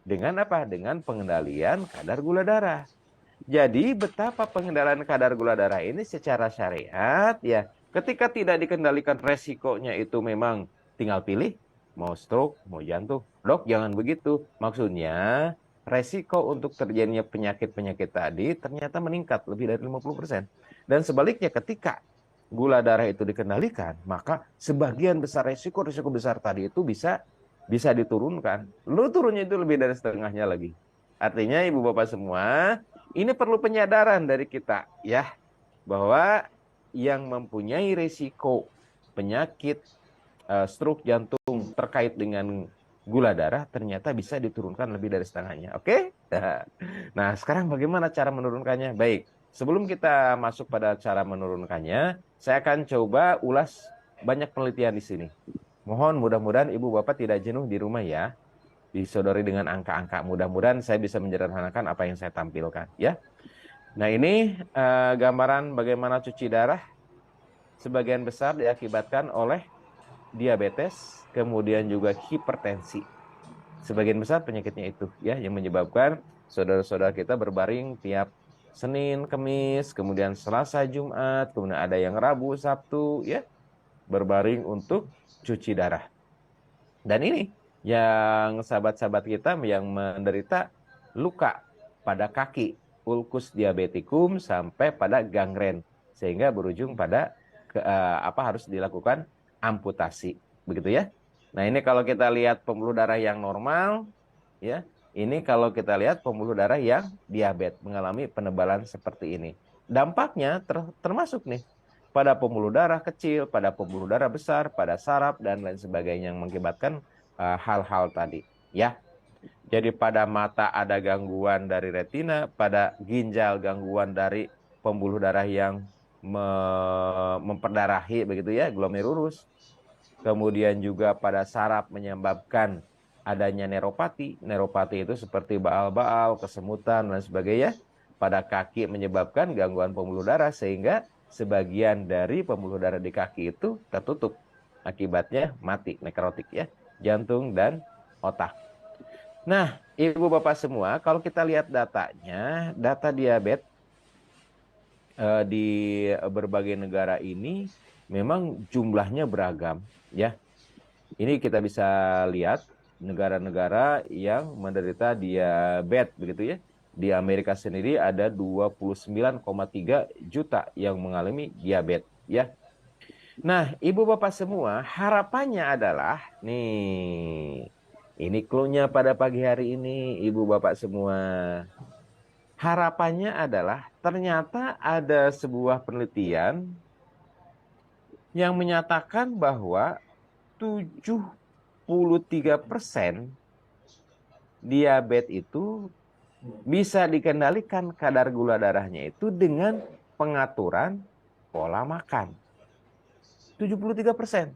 Dengan apa? Dengan pengendalian kadar gula darah. Jadi betapa pengendalian kadar gula darah ini secara syariat ya, ketika tidak dikendalikan resikonya itu memang tinggal pilih mau stroke, mau jantung. Dok, jangan begitu. Maksudnya resiko untuk terjadinya penyakit-penyakit tadi ternyata meningkat lebih dari 50%. Dan sebaliknya ketika gula darah itu dikendalikan, maka sebagian besar resiko-resiko besar tadi itu bisa diturunkan. Lu turunnya itu lebih dari setengahnya lagi. Artinya ibu bapak semua, ini perlu penyadaran dari kita ya, bahwa yang mempunyai risiko penyakit stroke jantung terkait dengan gula darah ternyata bisa diturunkan lebih dari setengahnya. Oke? Nah, sekarang bagaimana cara menurunkannya? Baik, sebelum kita masuk pada cara menurunkannya, saya akan coba ulas banyak penelitian di sini. Mohon mudah-mudahan ibu bapak tidak jenuh di rumah ya. Disodori dengan angka-angka. Mudah-mudahan saya bisa menyederhanakan apa yang saya tampilkan ya. Nah, ini gambaran bagaimana cuci darah sebagian besar diakibatkan oleh diabetes, kemudian juga hipertensi. Sebagian besar penyakitnya itu ya yang menyebabkan saudara-saudara kita berbaring tiap Senin, Kamis, kemudian Selasa, Jumat, kemudian ada yang Rabu, Sabtu ya, berbaring untuk cuci darah. Dan ini yang sahabat-sahabat kita yang menderita luka pada kaki, ulkus diabetikum sampai pada gangren sehingga berujung pada harus dilakukan amputasi, begitu ya. Nah, ini kalau kita lihat pembuluh darah yang normal ya. Ini kalau kita lihat pembuluh darah yang diabetes mengalami penebalan seperti ini. Dampaknya termasuk nih pada pembuluh darah kecil, pada pembuluh darah besar, pada saraf dan lain sebagainya yang mengakibatkan hal-hal tadi ya. Jadi pada mata ada gangguan dari retina, pada ginjal gangguan dari pembuluh darah yang memperdarahi begitu ya, glomerulus. Kemudian juga pada saraf menyebabkan adanya neuropati. Neuropati itu seperti baal-baal, kesemutan dan sebagainya. Pada kaki menyebabkan gangguan pembuluh darah sehingga sebagian dari pembuluh darah di kaki itu tertutup. Akibatnya mati, nekrotik ya, jantung dan otak. Nah, ibu bapak semua, kalau kita lihat datanya, data diabetes di berbagai negara ini memang jumlahnya beragam ya. Ini kita bisa lihat negara-negara yang menderita diabetes begitu ya. Di Amerika sendiri ada 29,3 juta yang mengalami diabetes ya. Nah, ibu bapak semua, harapannya adalah nih, ini clue-nya pada pagi hari ini, ibu bapak semua. Harapannya adalah ternyata ada sebuah penelitian yang menyatakan bahwa 73% diabetes itu bisa dikendalikan kadar gula darahnya itu dengan pengaturan pola makan. 73%.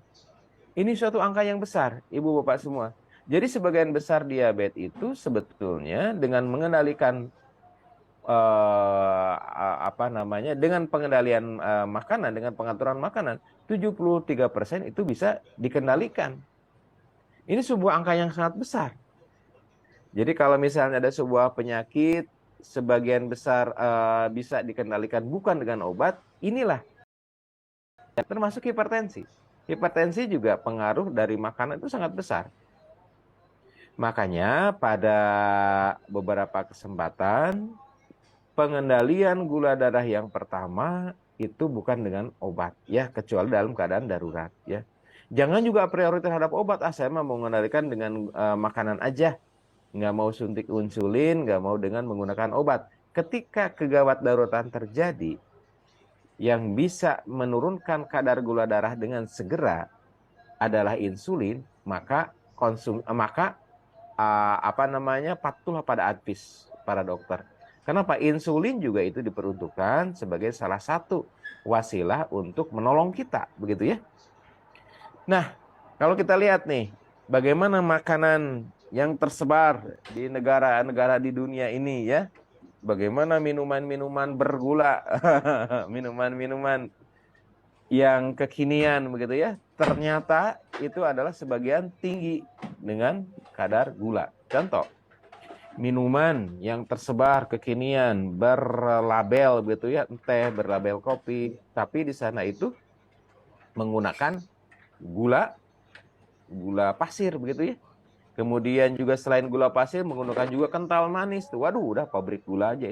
Ini suatu angka yang besar, ibu bapak semua. Jadi sebagian besar diabetes itu sebetulnya dengan mengendalikan dengan pengendalian makanan, dengan pengaturan makanan, 73% itu bisa dikendalikan. Ini sebuah angka yang sangat besar. Jadi kalau misalnya ada sebuah penyakit, sebagian besar bisa dikendalikan bukan dengan obat, inilah termasuk hipertensi. Hipertensi juga pengaruh dari makanan itu sangat besar. Makanya pada beberapa kesempatan pengendalian gula darah yang pertama itu bukan dengan obat ya, kecuali dalam keadaan darurat ya. Jangan juga a priori terhadap obat, saya mau mengendalikan dengan makanan aja. Nggak mau suntik insulin, nggak mau dengan menggunakan obat. Ketika kegawat daruratan terjadi, yang bisa menurunkan kadar gula darah dengan segera adalah insulin, maka patuhlah pada advis para dokter. Kenapa? Insulin juga itu diperuntukkan sebagai salah satu wasilah untuk menolong kita, begitu ya. Nah, kalau kita lihat nih, bagaimana makanan yang tersebar di negara-negara di dunia ini ya. Bagaimana minuman-minuman bergula, minuman-minuman yang kekinian begitu ya. Ternyata itu adalah sebagian tinggi dengan kadar gula. Contoh, minuman yang tersebar kekinian berlabel gitu ya, teh berlabel kopi, tapi di sana itu menggunakan gula gula pasir begitu ya. Kemudian juga selain gula pasir menggunakan juga kental manis. Waduh, udah pabrik gula aja.